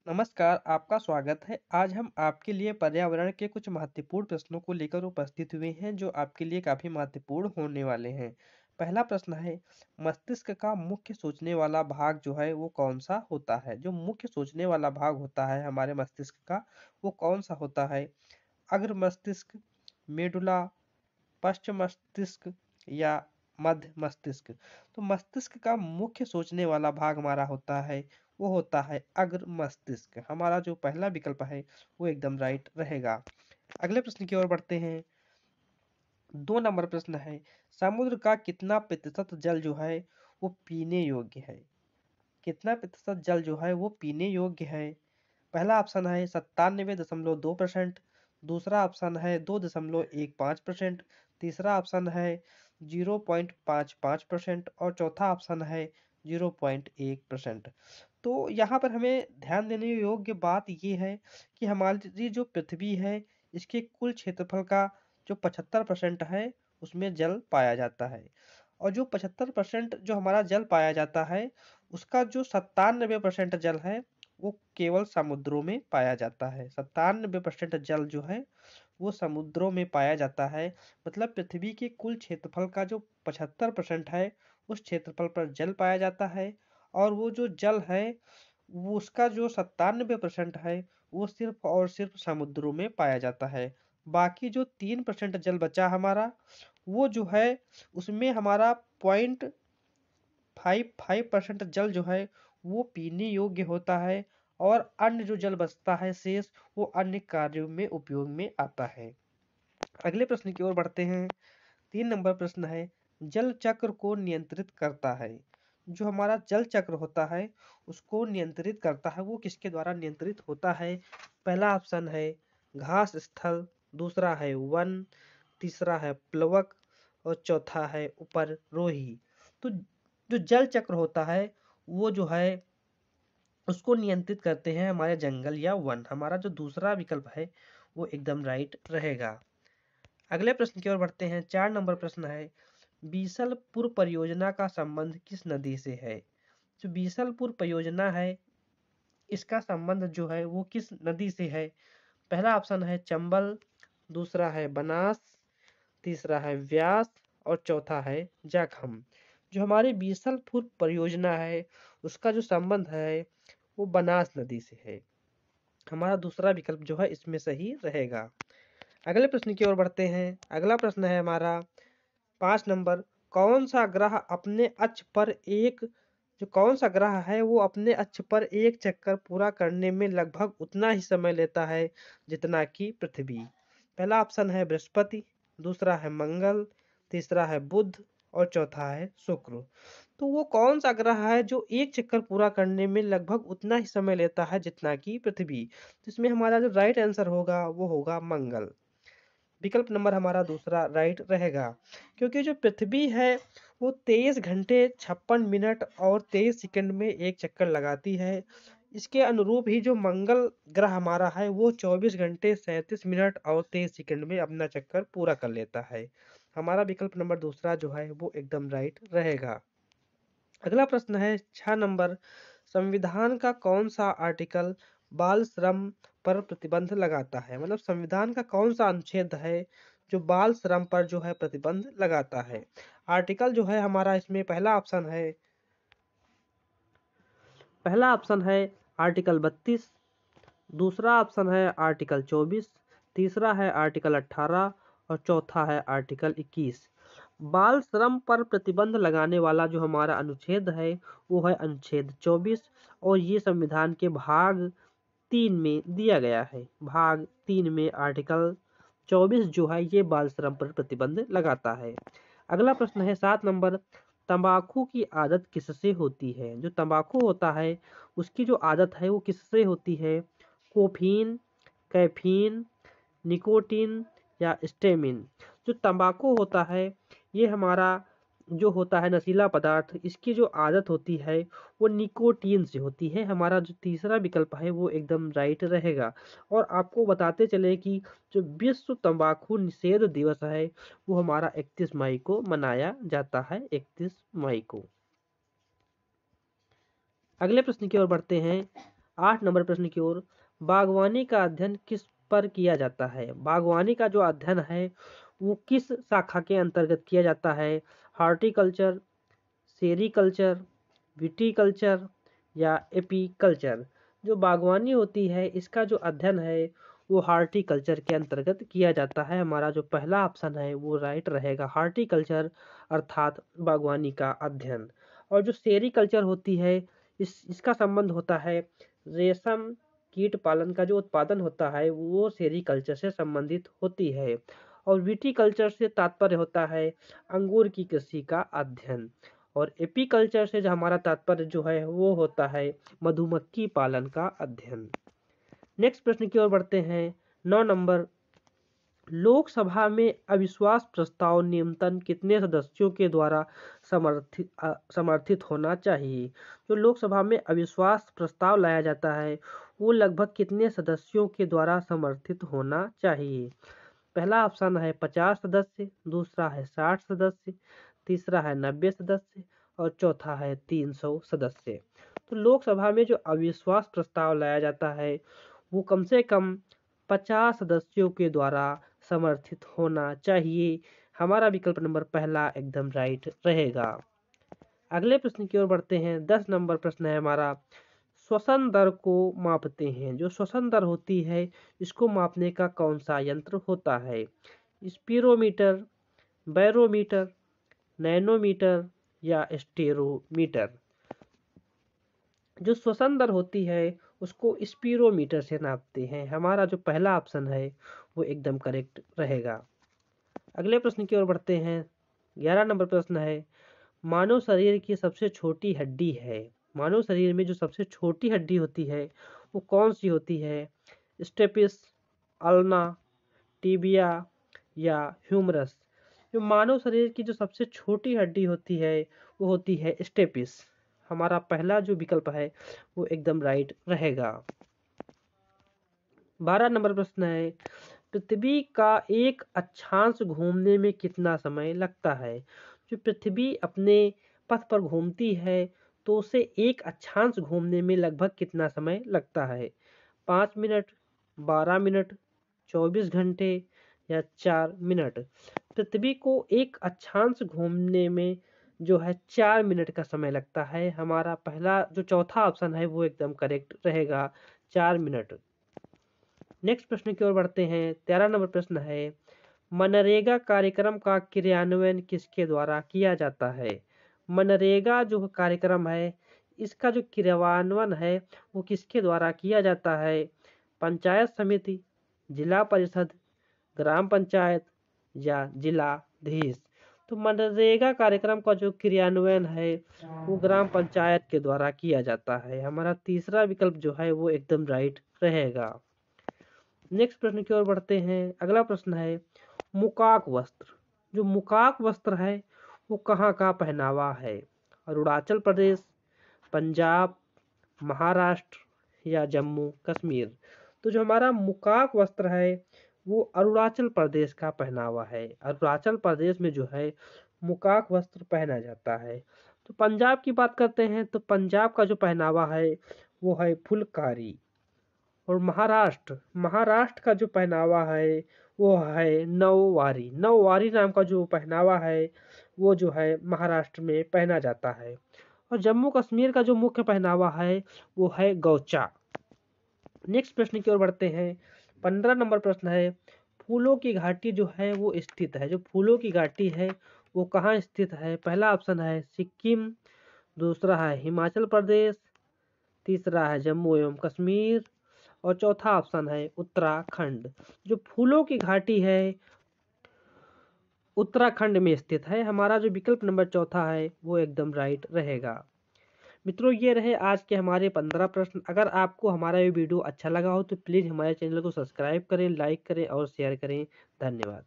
नमस्कार, आपका स्वागत है। आज हम आपके लिए पर्यावरण के कुछ महत्वपूर्ण प्रश्नों को लेकर उपस्थित हुए हैं, जो आपके लिए काफ़ी महत्वपूर्ण होने वाले हैं। पहला प्रश्न है, मस्तिष्क का मुख्य सोचने वाला भाग जो है, वो कौन-सा होता है? जो मुख्य सोचने वाला भाग होता है हमारे मस्तिष्क का, वो कौन-सा होता है? अग्र मस्तिष्क, मेडुला, पश्च मस्तिष्क या मध्य मस्तिष्क। तो मस्तिष्क का मुख्य सोचने वाला भाग हमारा होता है, वो होता है अग्र मस्तिष्क। हमारा जो पहला विकल्प है वो एकदम राइट रहेगा। अगले प्रश्न की ओर बढ़ते हैं। 2 नंबर प्रश्न है, समुद्र का कितना प्रतिशत जल जो है वो पीने योग्य है? कितना प्रतिशत जल जो है वो पीने योग्य है? पहला ऑप्शन है 97.2%, दूसरा ऑप्शन है 2.15%, तीसरा ऑप्शन है 0.55% और चौथा ऑप्शन है 0.1%। तो यहाँ पर हमें ध्यान देने योग्य बात ये है कि हमारी जो पृथ्वी है, इसके कुल क्षेत्रफल का जो 75% है, उसमें जल पाया जाता है। और जो 75% जो हमारा जल पाया जाता है, उसका जो 97% जल है, वो केवल समुद्रों में पाया जाता है। 97% जल जो है, वो समुद्रों में पाया जाता है। मतलब पृथ्वी के कुल क्षेत्रफल का जो 75% है, उस क्षेत्रफल पर जल पाया जाता है। और वो जो जल है, वो उसका जो 97% है, वो सिर्फ और सिर्फ समुद्रों में पाया जाता है। बाकी जो 3% जल बचा हमारा, वो जो है उसमें हमारा 0.55% जल जो है वो पीने योग्य होता है। और अन्य जो जल बचता है शेष, वो अन्य कार्यों में उपयोग में आता है। अगले प्रश्न की ओर बढ़ते हैं। 3 नंबर प्रश्न है, जल चक्र को नियंत्रित करता है। जो हमारा जल चक्र होता है, उसको नियंत्रित करता है, वो किसके द्वारा नियंत्रित होता है? पहला ऑप्शन है घास स्थल, दूसरा है वन, तीसरा है प्लवक और चौथा है उपरोही। तो जो जल चक्र होता है, वो जो है उसको नियंत्रित करते हैं हमारे जंगल या वन। हमारा जो दूसरा विकल्प है वो एकदम राइट रहेगा। अगले प्रश्न की ओर बढ़ते हैं। 4 नंबर प्रश्न है, बीसलपुर परियोजना का संबंध किस नदी से है? जो बीसलपुर परियोजना है, इसका संबंध जो है वो किस नदी से है? पहला ऑप्शन है चंबल, दूसरा है बनास, तीसरा है व्यास और चौथा है जाखम। जो हमारी बीसलपुर परियोजना है, उसका जो संबंध है वो बनास नदी से है। हमारा दूसरा विकल्प जो है इसमें सही रहेगा। अगले प्रश्न की ओर बढ़ते हैं। अगला प्रश्न है हमारा 5 नंबर, कौन सा ग्रह अपने अक्ष पर एक जो कौन सा ग्रह है वो अपने अक्ष पर एक चक्कर पूरा करने में लगभग उतना ही समय लेता है जितना कि पृथ्वी? पहला ऑप्शन है बृहस्पति, दूसरा है मंगल, तीसरा है बुध और चौथा है शुक्र। तो वो कौन सा ग्रह है जो एक चक्कर पूरा करने में लगभग उतना ही समय लेता है जितना कि पृथ्वी? तो इसमें हमारा जो राइट आंसर होगा वो होगा मंगल। विकल्प नंबर हमारा दूसरा राइट रहेगा। क्योंकि जो पृथ्वी है वो 23 घंटे 56 मिनट और 23 सेकंड में एक चक्कर लगाती है। इसके अनुरूप ही जो मंगल ग्रह हमारा है वो 24 घंटे 37 मिनट और 23 सेकंड में अपना चक्कर पूरा कर लेता है। हमारा विकल्प नंबर दूसरा जो है वो एकदम राइट रहेगा। अगला प्रश्न है 6 नंबर, संविधान का कौन सा आर्टिकल बाल श्रम पर प्रतिबंध लगाता है? मतलब संविधान का कौन सा अनुच्छेद है जो बाल श्रम पर जो है प्रतिबंध लगाता है? आर्टिकल जो है हमारा इसमें पहला ऑप्शन है आर्टिकल 32, दूसरा ऑप्शन है आर्टिकल 24, तीसरा है आर्टिकल 18 और चौथा है आर्टिकल 21। बाल श्रम पर प्रतिबंध लगाने वाला जो हमारा अनुच्छेद है वो है अनुच्छेद 24 और ये संविधान के भाग 3 में दिया गया है। भाग 3 में आर्टिकल 24 जो है ये बाल श्रम पर प्रतिबंध लगाता है। अगला प्रश्न है 7 नंबर, तंबाकू की आदत किससे होती है? जो तंबाकू होता है उसकी जो आदत है वो किससे होती है? कोफीन, कैफीन, निकोटीन या स्टेमिन? जो तंबाकू होता है ये हमारा जो होता है नशीला पदार्थ, इसकी जो आदत होती है वो निकोटीन से होती है। हमारा जो तीसरा विकल्प है वो एकदम राइट रहेगा। और आपको बताते चले कि जो विश्व तंबाकू निषेध दिवस है वो हमारा 31 मई को मनाया जाता है। 31 मई को। अगले प्रश्न की ओर बढ़ते हैं। 8 नंबर प्रश्न की ओर, बागवानी का अध्ययन किस पर किया जाता है? बागवानी का जो अध्ययन है वो किस शाखा के अंतर्गत किया जाता है? हॉर्टिकल्चर, सेरीकल्चर, विटीकल्चर या एपीकल्चर? जो बागवानी होती है इसका जो अध्ययन है वो हॉर्टिकल्चर के अंतर्गत किया जाता है। हमारा जो पहला ऑप्शन है वो राइट रहेगा, हॉर्टिकल्चर अर्थात बागवानी का अध्ययन। और जो सेरीकल्चर होती है इसका संबंध होता है रेशम कीट पालन का जो उत्पादन होता है वो सेरीकल्चर से संबंधित होती है। और विटीकल्चर से तात्पर्य होता है अंगूर की कृषि का अध्ययन। और एपीकल्चर से जो हमारा तात्पर्य जो है वो होता है मधुमक्खी पालन का अध्ययन। नेक्स्ट प्रश्न की ओर बढ़ते हैं। 9 नंबर, लोकसभा में अविश्वास प्रस्ताव न्यूनतम कितने सदस्यों के द्वारा समर्थित होना चाहिए? जो लोकसभा में अविश्वास प्रस्ताव लाया जाता है वो लगभग कितने सदस्यों के द्वारा समर्थित होना चाहिए? पहला ऑप्शन है 50 सदस्य, दूसरा है 60 सदस्य, तीसरा है 90 सदस्य और चौथा है 300 सदस्य। तो लोकसभा में जो अविश्वास प्रस्ताव लाया जाता है वो कम से कम 50 सदस्यों के द्वारा समर्थित होना चाहिए। हमारा विकल्प नंबर पहला एकदम राइट रहेगा। अगले प्रश्न की ओर बढ़ते हैं। 10 नंबर प्रश्न है हमारा, श्वसन दर को मापते हैं। जो श्वसन दर होती है इसको मापने का कौन सा यंत्र होता है? स्पीरोमीटर, बैरोमीटर, नैनोमीटर या स्टेरोमीटर? जो श्वसन दर होती है उसको स्पीरोमीटर से नापते हैं। हमारा जो पहला ऑप्शन है वो एकदम करेक्ट रहेगा। अगले प्रश्न की ओर बढ़ते हैं। 11 नंबर प्रश्न है, मानव शरीर की सबसे छोटी हड्डी है। मानव शरीर में जो सबसे छोटी हड्डी होती है वो कौन सी होती है? स्टेपिस, अल्ना, टीबिया या ह्यूमरस? जो मानव शरीर की जो सबसे छोटी हड्डी होती है वो होती है स्टेपिस। हमारा पहला जो विकल्प है वो एकदम राइट रहेगा। 12 नंबर प्रश्न है, पृथ्वी का एक अक्षांश घूमने में कितना समय लगता है? जो पृथ्वी अपने पथ पर घूमती है तो उसे एक अक्षांश घूमने में लगभग कितना समय लगता है? 5 मिनट, 12 मिनट, 24 घंटे या 4 मिनट? पृथ्वी को एक अक्षांश घूमने में जो है 4 मिनट का समय लगता है। हमारा पहला जो चौथा ऑप्शन है वो एकदम करेक्ट रहेगा, 4 मिनट। नेक्स्ट प्रश्न की ओर बढ़ते हैं। 13 नंबर प्रश्न है, मनरेगा कार्यक्रम का क्रियान्वयन किसके द्वारा किया जाता है? मनरेगा जो कार्यक्रम है इसका जो क्रियान्वयन है वो किसके द्वारा किया जाता है? पंचायत समिति, जिला परिषद, ग्राम पंचायत या जिलाधीश? तो मनरेगा कार्यक्रम का जो क्रियान्वयन है वो ग्राम पंचायत के द्वारा किया जाता है। हमारा तीसरा विकल्प जो है वो एकदम राइट रहेगा। नेक्स्ट प्रश्न की ओर बढ़ते हैं। अगला प्रश्न है, मुकाक वस्त्र। जो मुकाक वस्त्र है वो कहाँ का पहनावा है? अरुणाचल प्रदेश, पंजाब, महाराष्ट्र या जम्मू कश्मीर? तो जो हमारा मुकाक वस्त्र है वो अरुणाचल प्रदेश का पहनावा है। अरुणाचल प्रदेश में जो है मुकाक वस्त्र पहना जाता है। तो पंजाब की बात करते हैं तो पंजाब का जो पहनावा है वो है फुलकारी। और महाराष्ट्र का जो पहनावा है वो है नौवारी। नौवारी नाम का जो पहनावा है वो जो है महाराष्ट्र में पहना जाता है। और जम्मू कश्मीर का जो मुख्य पहनावा है वो है गौचा। नेक्स्ट प्रश्न की ओर बढ़ते हैं। 15 नंबर प्रश्न है, फूलों की घाटी जो है वो स्थित है। जो फूलों की घाटी है वो कहाँ स्थित है? पहला ऑप्शन है सिक्किम, दूसरा है हिमाचल प्रदेश, तीसरा है जम्मू एवं कश्मीर और चौथा ऑप्शन है उत्तराखंड। जो फूलों की घाटी है उत्तराखंड में स्थित है। हमारा जो विकल्प नंबर चौथा है वो एकदम राइट रहेगा। मित्रों, ये रहे आज के हमारे 15 प्रश्न। अगर आपको हमारा ये वीडियो अच्छा लगा हो तो प्लीज़ हमारे चैनल को सब्सक्राइब करें, लाइक करें और शेयर करें। धन्यवाद।